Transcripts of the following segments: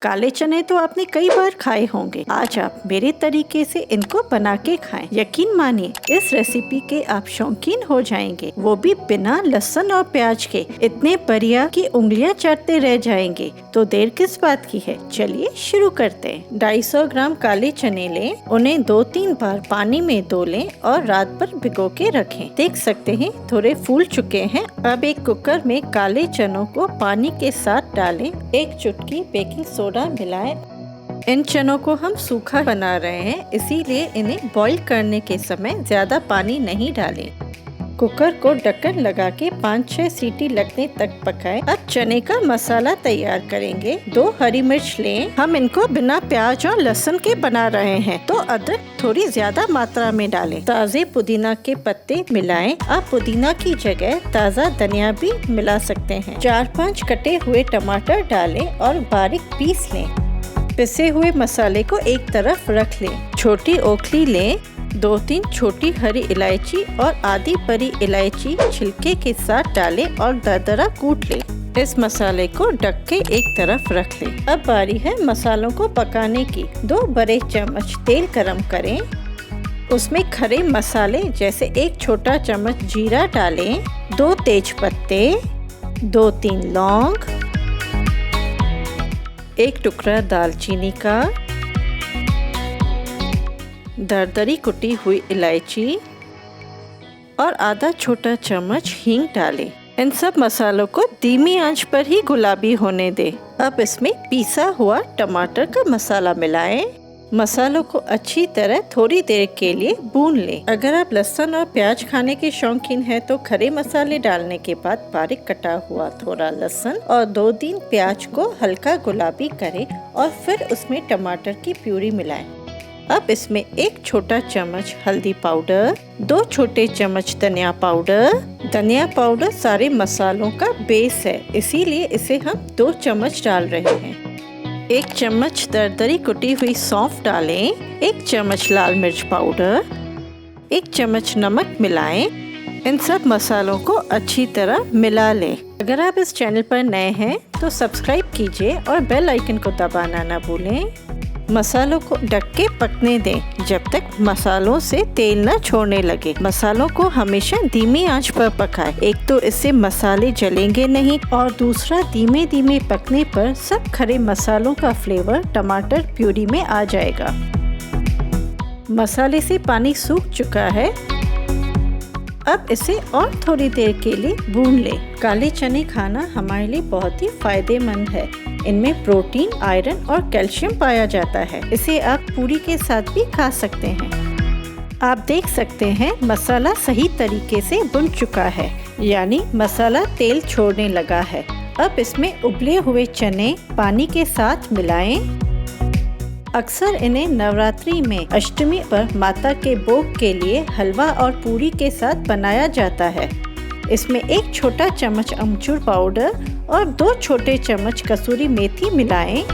काले चने तो आपने कई बार खाए होंगे। आज आप मेरे तरीके से इनको बना के खाएं। यकीन मानिए इस रेसिपी के आप शौकीन हो जाएंगे, वो भी बिना लहसुन और प्याज के। इतने बढ़िया कि उंगलियां चाटते रह जाएंगे। तो देर किस बात की है, चलिए शुरू करते हैं। 250 ग्राम काले चने लें, उन्हें 2-3 बार पानी में धो लें और रात भर भिगो के रखें। देख सकते हैं थोड़े फूल चुके हैं। अब एक कुकर में काले चनों को पानी के साथ डालें। 1 चुटकी बेकिंग सोडा मिलाएं। इन चनों को हम सूखा बना रहे हैं, इसीलिए इन्हें बॉईल करने के समय ज्यादा पानी नहीं डालें। कुकर को ढक्कन लगा के 5-6 सीटी लगने तक पकाएं। अब चने का मसाला तैयार करेंगे। 2 हरी मिर्च लें। हम इनको बिना प्याज और लहसुन के बना रहे हैं, तो अदरक थोड़ी ज्यादा मात्रा में डालें। ताजे पुदीना के पत्ते मिलाएं। आप पुदीना की जगह ताज़ा धनिया भी मिला सकते हैं। 4-5 कटे हुए टमाटर डालें और बारीक पीस लें। पिसे हुए मसाले को एक तरफ रख लें। छोटी ओखली लें। 2-3 छोटी हरी इलायची और आधी बड़ी इलायची छिलके के साथ डालें और दरदरा कूट लें। इस मसाले को ढक के एक तरफ रख लें। अब बारी है मसालों को पकाने की। 2 बड़े चम्मच तेल गरम करें। उसमें खड़े मसाले जैसे 1 छोटा चम्मच जीरा डालें, 2 तेज पत्ते, 2-3 लौंग, 1 टुकड़ा दालचीनी का, दरदरी कुटी हुई इलायची और आधा छोटा चम्मच हींग डालें। इन सब मसालों को धीमी आंच पर ही गुलाबी होने दें। अब इसमें पिसा हुआ टमाटर का मसाला मिलाएं। मसालों को अच्छी तरह थोड़ी देर के लिए भून लें। अगर आप लहसुन और प्याज खाने के शौकीन हैं तो खड़े मसाले डालने के बाद बारीक कटा हुआ थोड़ा लहसुन और 2-3 प्याज को हल्का गुलाबी करें और फिर उसमें टमाटर की प्यूरी मिलाएं। अब इसमें 1 छोटा चम्मच हल्दी पाउडर, 2 छोटे चम्मच धनिया पाउडर। धनिया पाउडर सारे मसालों का बेस है, इसीलिए इसे हम 2 चम्मच डाल रहे हैं। 1 चम्मच दरदरी कुटी हुई सौंफ डालें। 1 चम्मच लाल मिर्च पाउडर, 1 चम्मच नमक मिलाएं। इन सब मसालों को अच्छी तरह मिला लें। अगर आप इस चैनल पर नए हैं तो सब्सक्राइब कीजिए और बेल आइकन को दबाना ना भूलें। मसालों को ढक के पकने दें जब तक मसालों से तेल न छोड़ने लगे। मसालों को हमेशा धीमी आंच पर पकाएं। एक तो इससे मसाले जलेंगे नहीं और दूसरा धीमे धीमे पकने पर सब खड़े मसालों का फ्लेवर टमाटर प्यूरी में आ जाएगा। मसाले से पानी सूख चुका है। अब इसे और थोड़ी देर के लिए भून लें। काले चने खाना हमारे लिए बहुत ही फायदेमंद है। इनमें प्रोटीन, आयरन और कैल्शियम पाया जाता है। इसे आप पूरी के साथ भी खा सकते हैं। आप देख सकते हैं मसाला सही तरीके से भुन चुका है, यानी मसाला तेल छोड़ने लगा है। अब इसमें उबले हुए चने पानी के साथ मिलाएं। अक्सर इन्हें नवरात्रि में अष्टमी पर माता के भोग के लिए हलवा और पूरी के साथ बनाया जाता है। इसमें 1 छोटा चम्मच अमचूर पाउडर और 2 छोटे चम्मच कसूरी मेथी मिलाएं।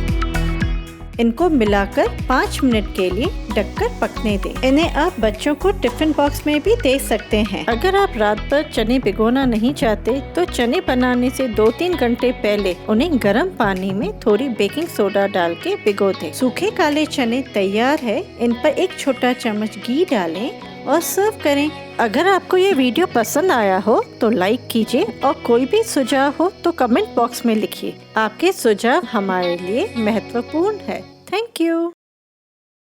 इनको मिलाकर 5 मिनट के लिए ढककर पकने दें। इन्हें आप बच्चों को टिफिन बॉक्स में भी दे सकते हैं। अगर आप रात भर चने भिगोना नहीं चाहते तो चने बनाने से 2-3 घंटे पहले उन्हें गर्म पानी में थोड़ी बेकिंग सोडा डाल के भिगो दें। सूखे काले चने तैयार है। इन पर 1 छोटा चम्मच घी डालें और सर्व करें। अगर आपको ये वीडियो पसंद आया हो तो लाइक कीजिए और कोई भी सुझाव हो तो कमेंट बॉक्स में लिखिए। आपके सुझाव हमारे लिए महत्वपूर्ण है। Thank you.